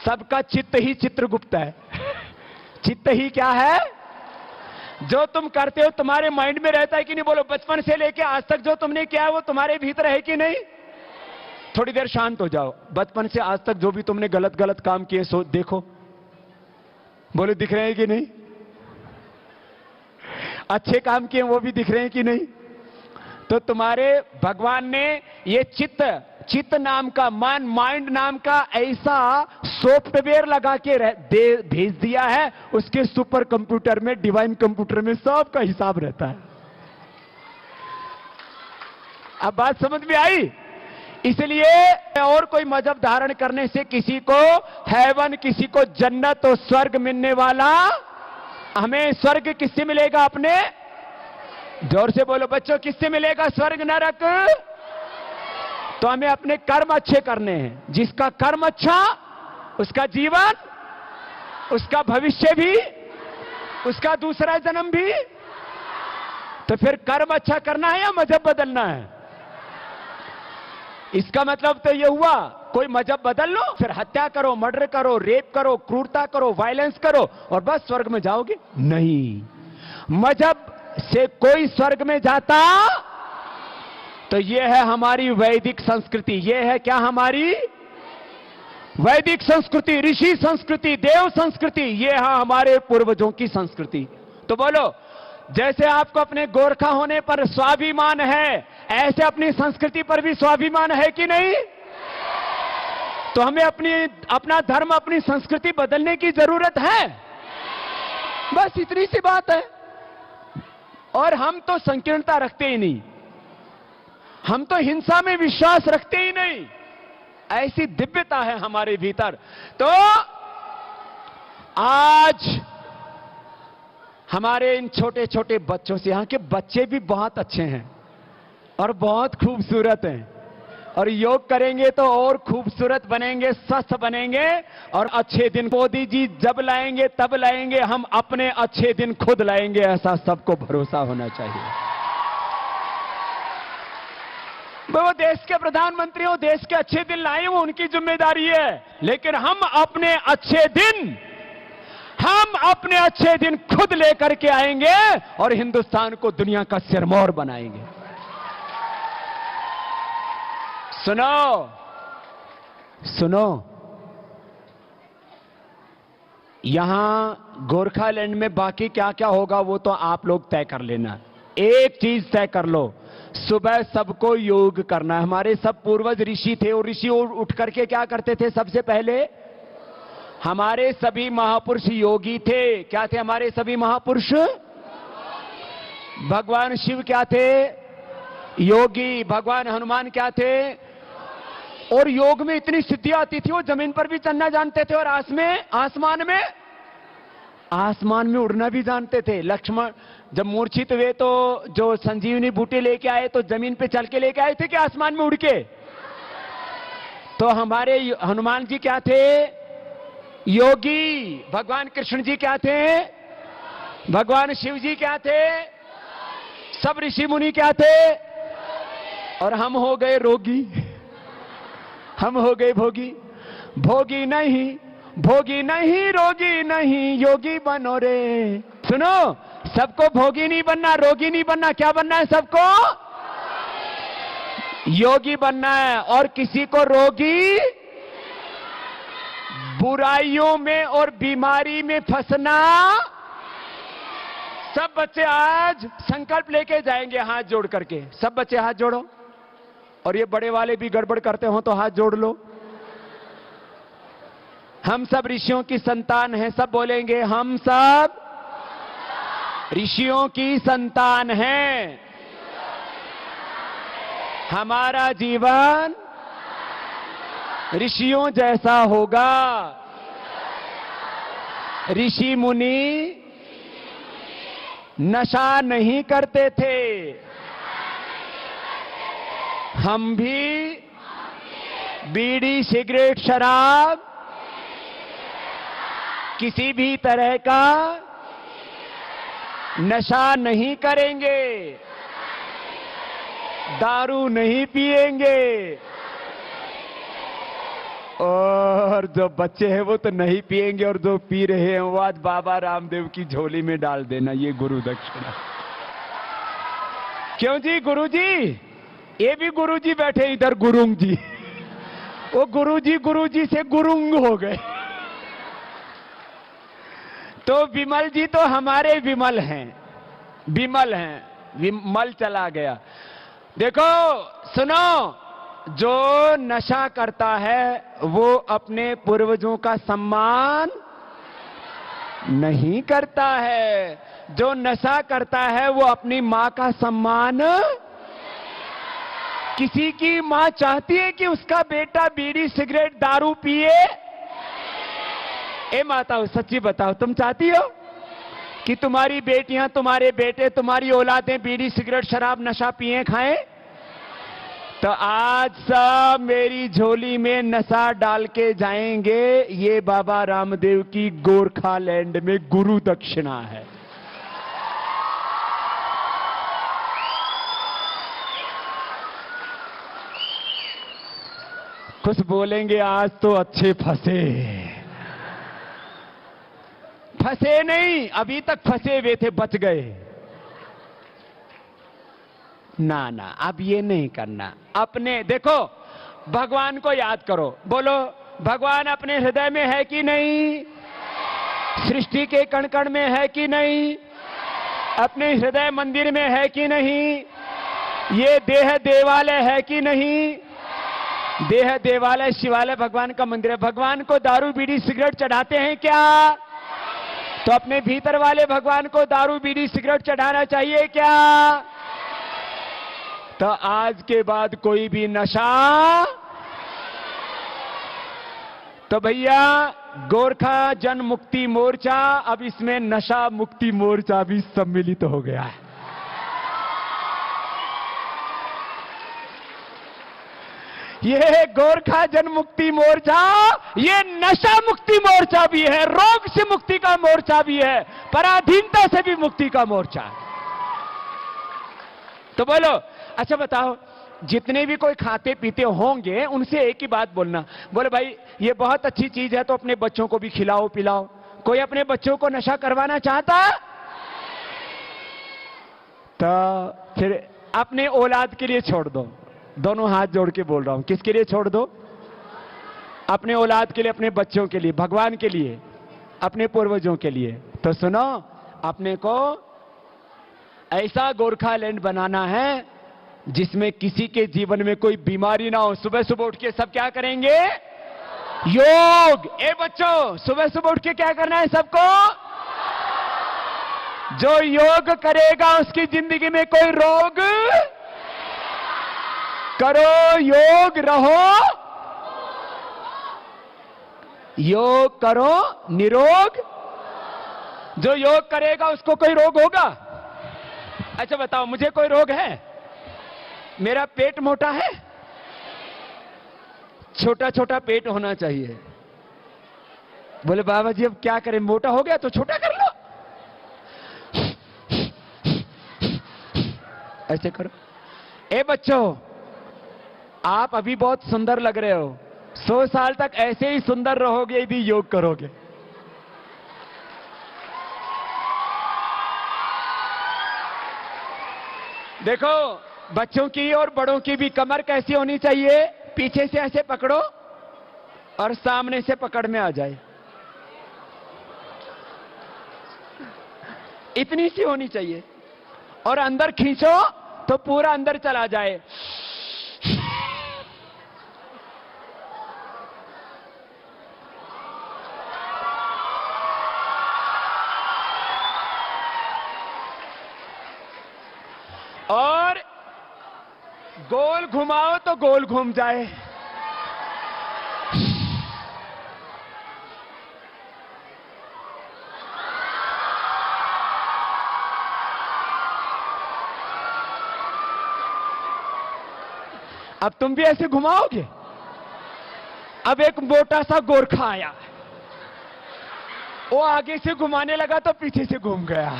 सबका चित्त ही चित्रगुप्त है। चित्त ही क्या है? जो तुम करते हो तुम्हारे माइंड में रहता है कि नहीं? बोलो, बचपन से लेके आज तक जो तुमने किया है वो तुम्हारे भीतर है कि नहीं? थोड़ी देर शांत हो जाओ। बचपन से आज तक जो भी तुमने गलत गलत काम किए सो देखो, बोलो दिख रहे हैं कि नहीं? अच्छे काम किए वो भी दिख रहे हैं कि नहीं? तो तुम्हारे भगवान ने ये चित्त नाम का, माइंड नाम का ऐसा सॉफ्टवेयर लगा के भेज दिया है, उसके सुपर कंप्यूटर में, डिवाइन कंप्यूटर में सबका हिसाब रहता है। अब बात समझ में आई? इसलिए और कोई मजहब धारण करने से किसी को हेवन, किसी को जन्नत और स्वर्ग मिलने वाला, हमें स्वर्ग किससे मिलेगा? अपने, जोर से बोलो बच्चों, किससे मिलेगा स्वर्ग नरक? तो हमें अपने कर्म अच्छे करने हैं। जिसका कर्म अच्छा, उसका जीवन, उसका भविष्य भी, उसका दूसरा जन्म भी। तो फिर कर्म अच्छा करना है या मजहब बदलना है? इसका मतलब तो यह हुआ, कोई मजहब बदल लो, फिर हत्या करो, मर्डर करो, रेप करो, क्रूरता करो, वायलेंस करो और बस स्वर्ग में जाओगे? नहीं। मजहब से कोई स्वर्ग में जाता तो यह है हमारी वैदिक संस्कृति। यह है क्या? हमारी वैदिक संस्कृति, ऋषि संस्कृति, देव संस्कृति। यह है हमारे पूर्वजों की संस्कृति। तो बोलो, जैसे आपको अपने गोरखा होने पर स्वाभिमान है, ऐसे अपनी संस्कृति पर भी स्वाभिमान है कि नहीं? तो हमें अपना धर्म, अपनी संस्कृति बदलने की जरूरत है। बस इतनी सी बात है। और हम तो संकीर्णता रखते ही नहीं, हम तो हिंसा में विश्वास रखते ही नहीं। ऐसी दिव्यता है हमारे भीतर। तो आज हमारे इन छोटे छोटे बच्चों से, यहां के बच्चे भी बहुत अच्छे हैं और बहुत खूबसूरत हैं, और योग करेंगे तो और खूबसूरत बनेंगे, स्वस्थ बनेंगे। और अच्छे दिन मोदी जी जब लाएंगे तब लाएंगे, हम अपने अच्छे दिन खुद लाएंगे, ऐसा सबको भरोसा होना चाहिए। वो देश के प्रधानमंत्री हो, देश के अच्छे दिन लाए, वो उनकी जिम्मेदारी है। लेकिन हम अपने अच्छे दिन खुद लेकर के आएंगे और हिंदुस्तान को दुनिया का सिरमौर बनाएंगे। सुनो, यहां गोरखालैंड में बाकी क्या क्या होगा वो तो आप लोग तय कर लेना। एक चीज तय कर लो, सुबह सबको योग करना है। हमारे सब पूर्वज ऋषि थे, और ऋषि उठ करके क्या करते थे? सबसे पहले हमारे सभी महापुरुष योगी थे। क्या थे हमारे सभी महापुरुष? भगवान शिव क्या थे? योगी। भगवान हनुमान क्या थे? और योग में इतनी सिद्धियां आती थी, वो जमीन पर भी चलना जानते थे और आसमान में उड़ना भी जानते थे। लक्ष्मण जब मूर्छित हुए तो जो संजीवनी बूटी लेके आए, तो जमीन पे चल के लेके आए थे कि आसमान में उड़ के? तो हमारे हनुमान जी क्या थे? योगी। भगवान कृष्ण जी क्या थे? भगवान शिव जी क्या थे? सब ऋषि मुनि क्या थे? और हम हो गए रोगी, हम हो गए भोगी। भोगी नहीं, रोगी नहीं, योगी बनो रे। सुनो, सबको भोगी नहीं बनना, रोगी नहीं बनना। क्या बनना है सबको? योगी बनना है। और किसी को रोगी, बुराइयों में और बीमारी में फंसना। सब बच्चे आज संकल्प लेके जाएंगे हाथ जोड़ करके। सब बच्चे हाथ जोड़ो, और ये बड़े वाले भी गड़बड़ करते हो तो हाथ जोड़ लो। हम सब ऋषियों की संतान हैं। सब बोलेंगे, हम सब ऋषियों की संतान हैं। हमारा जीवन ऋषियों जैसा होगा। ऋषि मुनि नशा नहीं करते थे, हम भी बीड़ी, सिगरेट, शराब, किसी भी तरह का नशा नहीं करेंगे, दारू नहीं पिएंगे, और जो बच्चे हैं वो तो नहीं पिएंगे, और जो पी रहे हैं वो आज बाबा रामदेव की झोली में डाल देना, ये गुरु दक्षिणा। क्यों जी गुरुजी? ये भी गुरुजी बैठे इधर, गुरुंग जी। वो गुरुजी से गुरुंग हो गए। तो विमल जी तो हमारे विमल हैं, विमल हैं, विमल चला गया। देखो सुनो, जो नशा करता है वो अपने पूर्वजों का सम्मान नहीं करता है। जो नशा करता है वो अपनी मां का सम्मान। किसी की मां चाहती है कि उसका बेटा बीड़ी सिगरेट दारू पिए? ए माताओं, सच्ची बताओ, तुम चाहती हो कि तुम्हारी बेटियां, तुम्हारे बेटे, तुम्हारी औलादें बीड़ी सिगरेट शराब नशा पिए खाएं? तो आज सब मेरी झोली में नशा डाल के जाएंगे। ये बाबा रामदेव की गोरखालैंड में गुरु दक्षिणा है। कुछ बोलेंगे आज तो अच्छे फंसे। फंसे नहीं, अभी तक फंसे हुए थे, बच गए। ना ना, अब ये नहीं करना। अपने देखो, भगवान को याद करो। बोलो, भगवान अपने हृदय में है कि नहीं? सृष्टि के कण कण में है कि नहीं? अपने हृदय मंदिर में है कि नहीं? ये देह देवालय है कि नहीं? देह देवालय शिवालय भगवान का मंदिर है। भगवान को दारू बीड़ी सिगरेट चढ़ाते हैं क्या? तो अपने भीतर वाले भगवान को दारू बीड़ी सिगरेट चढ़ाना चाहिए क्या? तो आज के बाद कोई भी नशा, तो भैया गोरखा जन मुक्ति मोर्चा, अब इसमें नशा मुक्ति मोर्चा भी सम्मिलित हो गया है। ये गोरखा जन मुक्ति मोर्चा, ये नशा मुक्ति मोर्चा भी है, रोग से मुक्ति का मोर्चा भी है, पराधीनता से भी मुक्ति का मोर्चा है। तो बोलो, अच्छा बताओ, जितने भी कोई खाते पीते होंगे उनसे एक ही बात बोलना। बोले भाई ये बहुत अच्छी चीज है तो अपने बच्चों को भी खिलाओ पिलाओ। कोई अपने बच्चों को नशा करवाना चाहता? तो फिर अपने औलाद के लिए छोड़ दो। दोनों हाथ जोड़ के बोल रहा हूं, किसके लिए छोड़ दो? अपने औलाद के लिए, अपने बच्चों के लिए, भगवान के लिए, अपने पूर्वजों के लिए। तो सुनो, अपने को ऐसा गोरखालैंड बनाना है जिसमें किसी के जीवन में कोई बीमारी ना हो। सुबह सुबह उठ के सब क्या करेंगे? योग। ए बच्चों, सुबह सुबह उठ के क्या करना है सबको? जो योग करेगा उसकी जिंदगी में कोई रोग, करो योग, रहो योग, करो निरोग। जो योग करेगा उसको कोई रोग होगा? अच्छा बताओ, मुझे कोई रोग है? मेरा पेट मोटा है? छोटा छोटा पेट होना चाहिए। बोले बाबा जी अब क्या करें, मोटा हो गया तो छोटा कर लो। ऐसे करो। ए बच्चों, आप अभी बहुत सुंदर लग रहे हो, 100 साल तक ऐसे ही सुंदर रहोगे यदि योग करोगे। देखो, बच्चों की और बड़ों की भी कमर कैसी होनी चाहिए? पीछे से ऐसे पकड़ो और सामने से पकड़ में आ जाए, इतनी सी होनी चाहिए। और अंदर खींचो तो पूरा अंदर चला जाए। और गोल घुमाओ तो गोल घूम जाए। अब तुम भी ऐसे घुमाओगे। अब एक मोटा सा गोरखा आया, वो आगे से घुमाने लगा तो पीछे से घूम गया।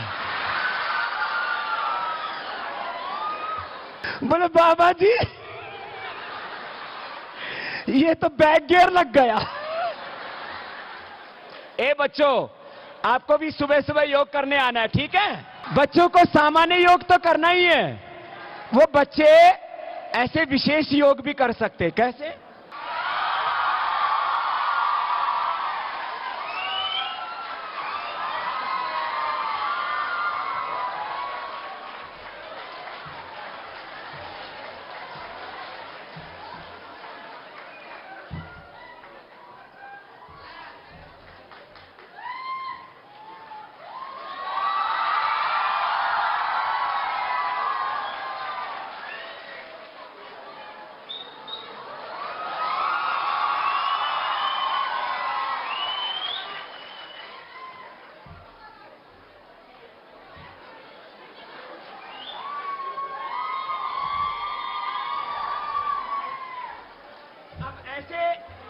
बोले बाबा जी ये तो बैक गियर लग गया। ए बच्चों, आपको भी सुबह सुबह योग करने आना है, ठीक है? बच्चों को सामान्य योग तो करना ही है, वो बच्चे ऐसे विशेष योग भी कर सकते। कैसे?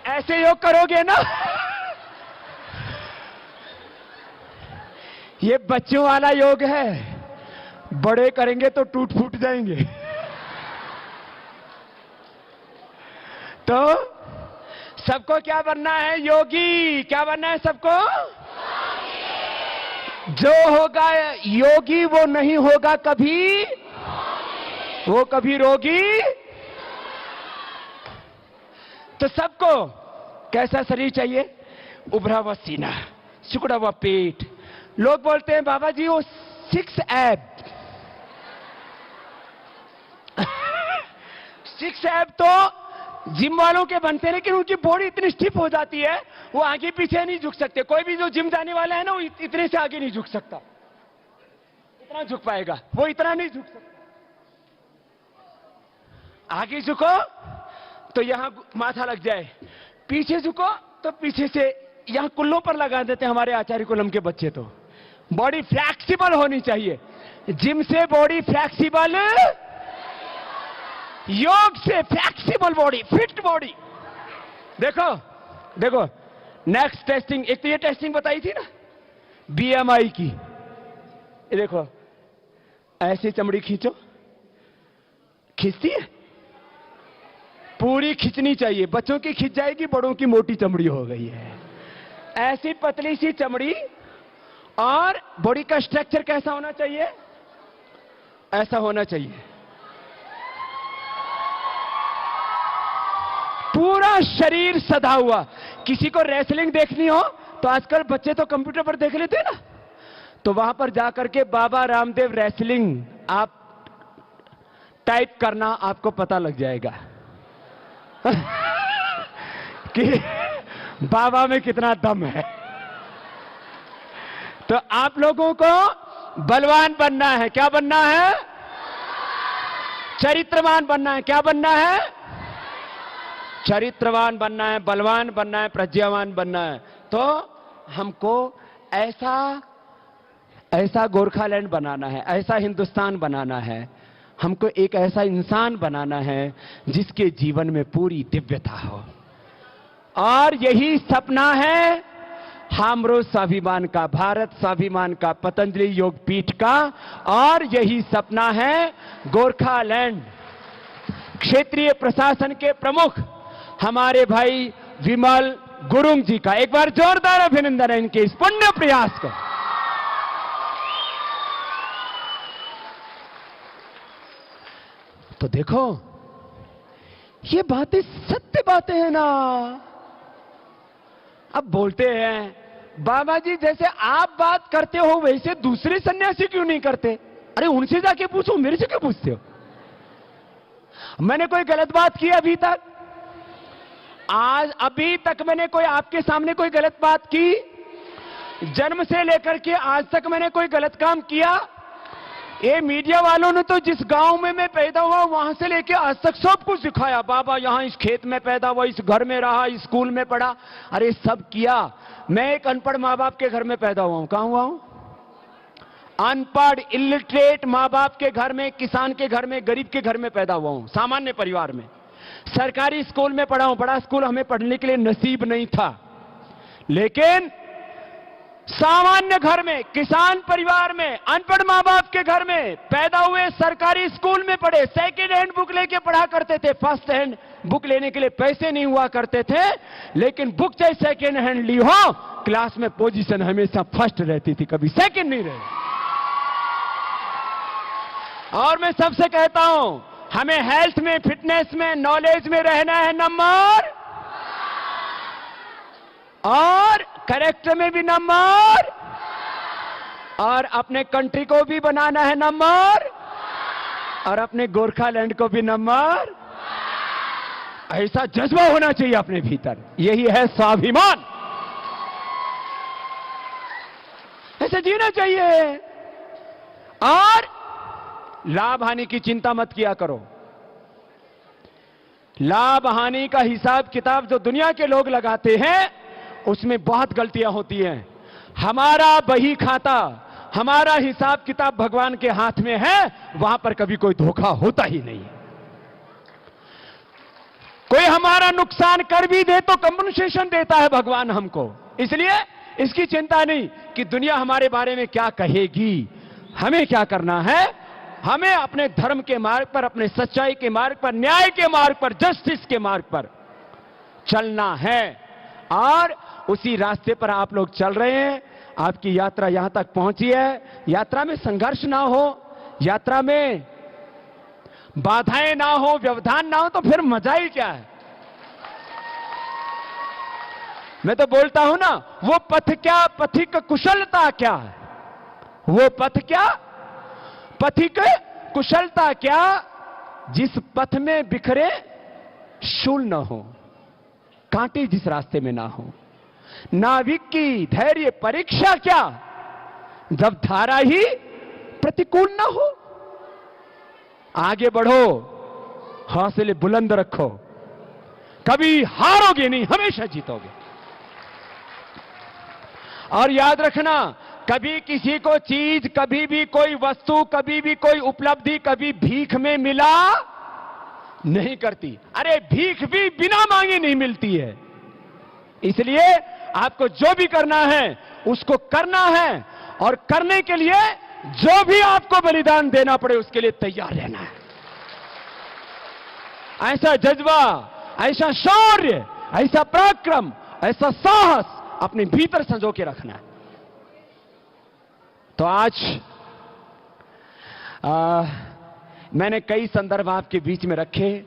ऐसे योग करोगे ना, ये बच्चों वाला योग है, बड़े करेंगे तो टूट फूट जाएंगे। तो सबको क्या बनना है? योगी। क्या बनना है सबको? जो होगा योगी वो नहीं होगा कभी, वो कभी रोगी। तो सबको कैसा शरीर चाहिए? उभरा हुआ सीना, सिकुड़ा हुआ पेट। लोग बोलते हैं बाबा जी वो 6 एब 6 एब तो जिम वालों के बनते हैं, लेकिन उनकी बॉडी इतनी स्टिफ हो जाती है वो आगे पीछे नहीं झुक सकते। कोई भी जो जिम जाने वाला है ना, वो इतने से आगे नहीं झुक सकता। इतना झुक पाएगा, वो इतना नहीं झुक सकता। आगे झुको तो यहां माथा लग जाए, पीछे झुको तो पीछे से यहां कुल्लों पर लगा देते हैं हमारे आचार्य कुलम के बच्चे। तो बॉडी फ्लेक्सिबल होनी चाहिए। जिम से बॉडी फ्लेक्सिबल, योग से फ्लेक्सिबल बॉडी, फिट बॉडी। देखो देखो, नेक्स्ट टेस्टिंग, एक तो ये टेस्टिंग बताई थी ना बीएमआई की। ये देखो, ऐसे चमड़ी खींचो, खींचती है? पूरी खींचनी चाहिए। बच्चों की खींच जाएगी, बड़ों की मोटी चमड़ी हो गई है। ऐसी पतली सी चमड़ी। और बॉडी का स्ट्रक्चर कैसा होना चाहिए? ऐसा होना चाहिए। पूरा शरीर सधा हुआ। किसी को रेसलिंग देखनी हो तो आजकल बच्चे तो कंप्यूटर पर देख लेते हैं ना, तो वहां पर जाकर के बाबा रामदेव रेसलिंग आप टाइप करना, आपको पता लग जाएगा कि बाबा में कितना दम है। तो आप लोगों को बलवान बनना है। क्या बनना है? चरित्रवान बनना है। क्या बनना है? चरित्रवान बनना है, बलवान बनना है, प्रज्ञावान बनना है। तो हमको ऐसा गोरखालैंड बनाना है, ऐसा हिंदुस्तान बनाना है। हमको एक ऐसा इंसान बनाना है जिसके जीवन में पूरी दिव्यता हो। और यही सपना है हामरो स्वाभिमान का, भारत स्वाभिमान का, पतंजलि योग पीठ का। और यही सपना है गोरखालैंड क्षेत्रीय प्रशासन के प्रमुख हमारे भाई विमल गुरुंग जी का। एक बार जोरदार अभिनंदन है इनके इस पुण्य प्रयास को। तो देखो, ये बातें सत्य बातें हैं ना। अब बोलते हैं बाबा जी जैसे आप बात करते हो वैसे दूसरे सन्यासी क्यों नहीं करते? अरे उनसे जाके पूछो, मेरे से क्यों पूछते हो? मैंने कोई गलत बात की अभी तक? अभी तक मैंने कोई आपके सामने कोई गलत बात की? जन्म से लेकर के आज तक मैंने कोई गलत काम किया? ये मीडिया वालों ने तो जिस गांव में मैं पैदा हुआ वहां से लेके आज तक सब कुछ दिखाया। बाबा यहां इस खेत में पैदा हुआ, इस घर में रहा, इस स्कूल में पढ़ा। अरे सब किया। मैं एक अनपढ़ माँ बाप के घर में पैदा हुआ हूं। कहां हुआ हूं? अनपढ़ इलिटरेट माँ बाप के घर में, किसान के घर में, गरीब के घर में पैदा हुआ हूं, सामान्य परिवार में। सरकारी स्कूल में पढ़ा हूं। बड़ा स्कूल हमें पढ़ने के लिए नसीब नहीं था, लेकिन सामान्य घर में, किसान परिवार में, अनपढ़ मां बाप के घर में पैदा हुए, सरकारी स्कूल में पढ़े, सेकेंड हैंड बुक लेके पढ़ा करते थे, फर्स्ट हैंड बुक लेने के लिए पैसे नहीं हुआ करते थे, लेकिन बुक चाहे सेकेंड हैंड ली हो, क्लास में पोजीशन हमेशा फर्स्ट रहती थी, कभी सेकेंड नहीं रही। और मैं सबसे कहता हूं, हमें हेल्थ में, फिटनेस में, नॉलेज में रहना है नंबर, और कैरेक्टर में भी नंबर, और अपने कंट्री को भी बनाना है नंबर, और अपने गोरखालैंड को भी नंबर। ऐसा जज्बा होना चाहिए अपने भीतर, यही है स्वाभिमान। ऐसे जीना चाहिए। और लाभ हानि की चिंता मत किया करो। लाभ हानि का हिसाब किताब जो दुनिया के लोग लगाते हैं, उसमें बहुत गलतियां होती हैं। हमारा बही खाता, हमारा हिसाब किताब भगवान के हाथ में है, वहां पर कभी कोई धोखा होता ही नहीं। कोई हमारा नुकसान कर भी दे तो कंपनसेशन देता है भगवान हमको, इसलिए इसकी चिंता नहीं कि दुनिया हमारे बारे में क्या कहेगी। हमें क्या करना है, हमें अपने धर्म के मार्ग पर, अपने सच्चाई के मार्ग पर, न्याय के मार्ग पर, जस्टिस के मार्ग पर चलना है। और उसी रास्ते पर आप लोग चल रहे हैं। आपकी यात्रा यहां तक पहुंची है। यात्रा में संघर्ष ना हो, यात्रा में बाधाएं ना हो, व्यवधान ना हो, तो फिर मजा ही क्या है। मैं तो बोलता हूं ना, वो पथ क्या, पथिक कुशलता क्या है। वो पथ क्या, पथिक कुशलता क्या, जिस पथ में बिखरे शूल न हो, कांटे जिस रास्ते में ना हो। नाविक की धैर्य परीक्षा क्या, जब धारा ही प्रतिकूल ना हो। आगे बढ़ो, हौसले बुलंद रखो, कभी हारोगे नहीं, हमेशा जीतोगे। और याद रखना, कभी किसी को चीज, कभी भी कोई वस्तु, कभी भी कोई उपलब्धि, कभी भीख में मिला नहीं करती। अरे भीख भी बिना मांगे नहीं मिलती है। इसलिए आपको जो भी करना है उसको करना है, और करने के लिए जो भी आपको बलिदान देना पड़े उसके लिए तैयार रहना है। ऐसा जज्बा, ऐसा शौर्य, ऐसा पराक्रम, ऐसा साहस अपने भीतर संजो के रखना है। तो आज मैंने कई संदर्भ आपके बीच में रखे।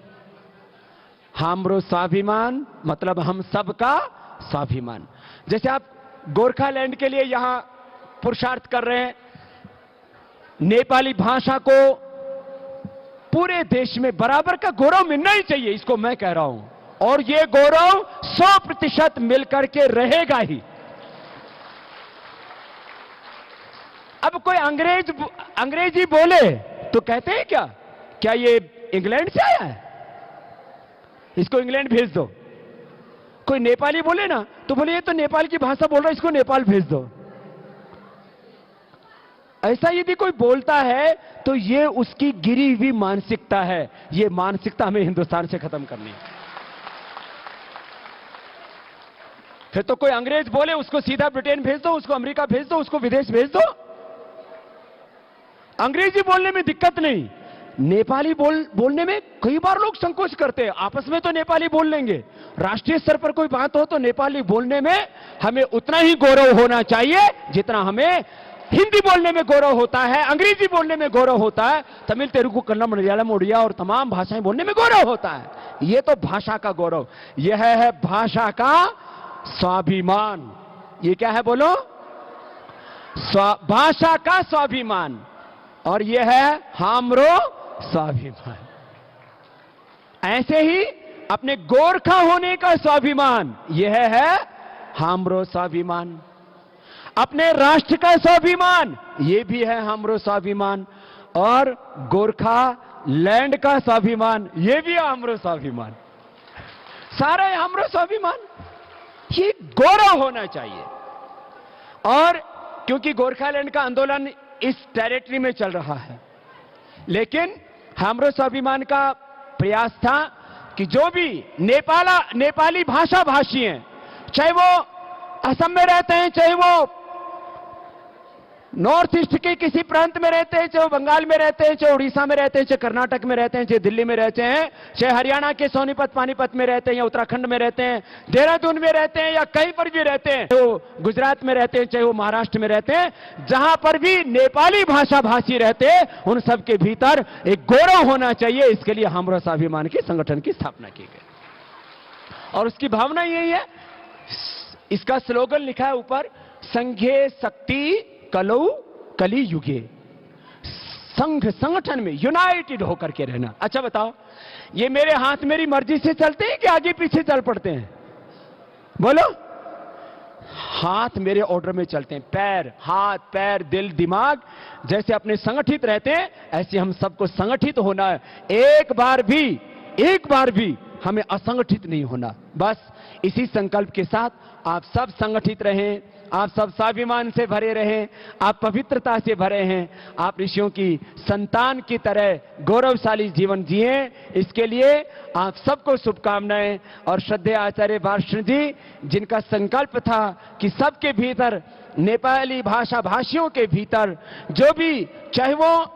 हमरो स्वाभिमान मतलब हम सबका स्वाभिमान। जैसे आप गोरखालैंड के लिए यहां पुरुषार्थ कर रहे हैं, नेपाली भाषा को पूरे देश में बराबर का गौरव मिलना ही चाहिए, इसको मैं कह रहा हूं। और ये गौरव 100% मिलकर के रहेगा ही। अब कोई अंग्रेजी बोले तो कहते हैं क्या, क्या ये इंग्लैंड से आया है, इसको इंग्लैंड भेज दो। कोई नेपाली बोले ना तो बोले ये तो नेपाल की भाषा बोल रहा है, इसको नेपाल भेज दो। ऐसा यदि कोई बोलता है तो ये उसकी गिरी हुई मानसिकता है। ये मानसिकता हमें हिंदुस्तान से खत्म करनी है। फिर तो कोई अंग्रेज बोले उसको सीधा ब्रिटेन भेज दो, उसको अमेरिका भेज दो, उसको विदेश भेज दो। अंग्रेजी बोलने में दिक्कत नहीं, नेपाली बोलने में कई बार लोग संकोच करते हैं। आपस में तो नेपाली बोल लेंगे, राष्ट्रीय स्तर पर कोई बात हो तो नेपाली बोलने में हमें उतना ही गौरव होना चाहिए जितना हमें हिंदी बोलने में गौरव होता है, अंग्रेजी बोलने में गौरव होता है, तमिल, तेलुगु, कन्नड़, मलयालम, उड़िया और तमाम भाषाएं बोलने में गौरव होता है। यह तो भाषा का गौरव, यह है भाषा का स्वाभिमान। ये क्या है बोलो, भाषा का स्वाभिमान। और यह है हमरो स्वाभिमान। ऐसे ही अपने गोरखा होने का स्वाभिमान, यह है हमरो स्वाभिमान। अपने राष्ट्र का स्वाभिमान, यह भी है हमरो स्वाभिमान। और गोरखा लैंड का स्वाभिमान, यह भी है हमरो स्वाभिमान। सारे हमरो स्वाभिमान, ये गौरव होना चाहिए। और क्योंकि गोरखालैंड का आंदोलन इस टेरिटरी में चल रहा है, लेकिन हमरो स्वाभिमान का प्रयास था कि जो भी नेपाली भाषा भाषी हैं, चाहे वो असम में रहते हैं, चाहे वो नॉर्थ ईस्ट के किसी प्रांत में रहते हैं, चाहे वो बंगाल में रहते हैं, चाहे उड़ीसा में रहते हैं, चाहे कर्नाटक में रहते हैं, चाहे दिल्ली में रहते हैं, चाहे हरियाणा के सोनीपत पानीपत में रहते हैं, या उत्तराखंड में रहते हैं, देहरादून में रहते हैं, या कहीं पर भी रहते हैं, चाहे वो गुजरात में रहते हैं, चाहे वो महाराष्ट्र में रहते हैं, जहां पर भी नेपाली भाषा भाषी रहते हैं, उन सबके भीतर एक गौरव होना चाहिए। इसके लिए हाम्रो स्वाभिमान के संगठन की स्थापना की गई और उसकी भावना यही है। इसका स्लोगन लिखा है ऊपर, संघे शक्ति कलौ कली युगे। संघ संगठन में यूनाइटेड होकर के रहना। अच्छा बताओ, ये मेरे हाथ मेरी मर्जी से चलते हैं कि आगे पीछे चल पड़ते हैं? बोलो। हाथ मेरे ऑर्डर में चलते हैं, पैर, हाथ पैर दिल दिमाग जैसे अपने संगठित रहते हैं, ऐसे हम सबको संगठित होना है। एक बार भी हमें असंगठित नहीं होना। बस इसी संकल्प के साथ आप सब संगठित रहें, आप सब स्वाभिमान से भरे रहें, आप पवित्रता से भरे हैं, आप ऋषियों की संतान की तरह गौरवशाली जीवन जिए। इसके लिए आप सबको शुभकामनाएं। और श्रद्धेय आचार्य भाषण जी, जिनका संकल्प था कि सबके भीतर, नेपाली भाषा भाषियों के भीतर, जो भी, चाहे वो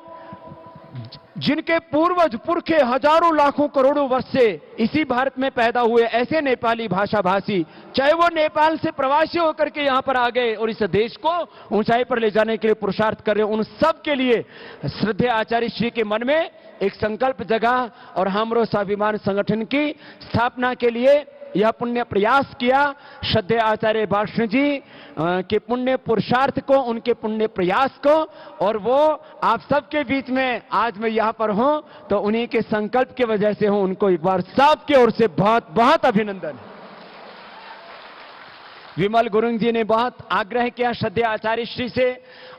जिनके पूर्वज पुरखे हजारों लाखों करोड़ों वर्ष से इसी भारत में पैदा हुए ऐसे नेपाली भाषा भाषी, चाहे वो नेपाल से प्रवासी होकर के यहां पर आ गए और इस देश को ऊंचाई पर ले जाने के लिए पुरुषार्थ कर रहे, उन सब के लिए श्रद्धेय आचार्य श्री के मन में एक संकल्प जगा और हाम्रो स्वाभिमान संगठन की स्थापना के लिए यह पुण्य प्रयास किया। श्रद्धेय आचार्य भाषण जी के पुण्य पुरुषार्थ को, उनके पुण्य प्रयास को, और वो आप सबके बीच में आज मैं यहां पर हूं तो उन्हीं के संकल्प की वजह से हूं। उनको एक बार सबकी ओर से बहुत बहुत अभिनंदन। विमल गुरुंग जी ने बहुत आग्रह किया श्रद्धेय आचार्य श्री से,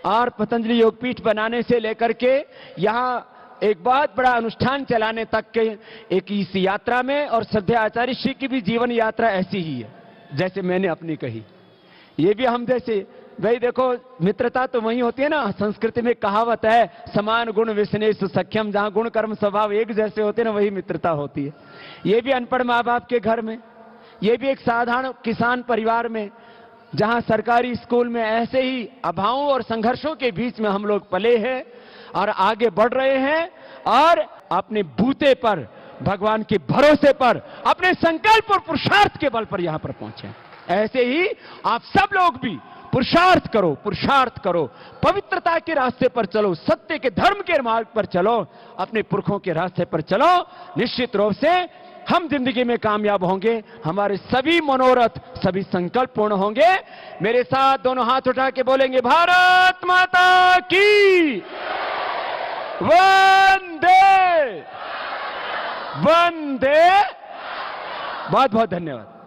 और पतंजलि योगपीठ बनाने से लेकर के यहां एक बहुत बड़ा अनुष्ठान चलाने तक के एक इस यात्रा में, और श्रद्धेय आचार्य श्री की भी जीवन यात्रा ऐसी ही है जैसे मैंने अपनी कही। ये भी हम जैसे, भाई देखो, मित्रता तो वही होती है ना। संस्कृति में कहावत है, समान गुण विशनेषु सख्यम। जहां गुण कर्म स्वभाव एक जैसे होते हैं ना, वही मित्रता होती है। ये भी अनपढ़ माँ बाप के घर में, ये भी एक साधारण किसान परिवार में, जहां सरकारी स्कूल में ऐसे ही अभावों और संघर्षों के बीच में हम लोग पले हैं और आगे बढ़ रहे हैं, और अपने बूते पर, भगवान के भरोसे पर, अपने संकल्प और पुरुषार्थ के बल पर यहां पर पहुंचे। ऐसे ही आप सब लोग भी पुरुषार्थ करो, पवित्रता के रास्ते पर चलो, सत्य के धर्म के मार्ग पर चलो, अपने पुरखों के रास्ते पर चलो। निश्चित रूप से हम जिंदगी में कामयाब होंगे, हमारे सभी मनोरथ, सभी संकल्प पूर्ण होंगे। मेरे साथ दोनों हाथ उठा के बोलेंगे, भारत माता की वंदे वंदे। बहुत बहुत धन्यवाद।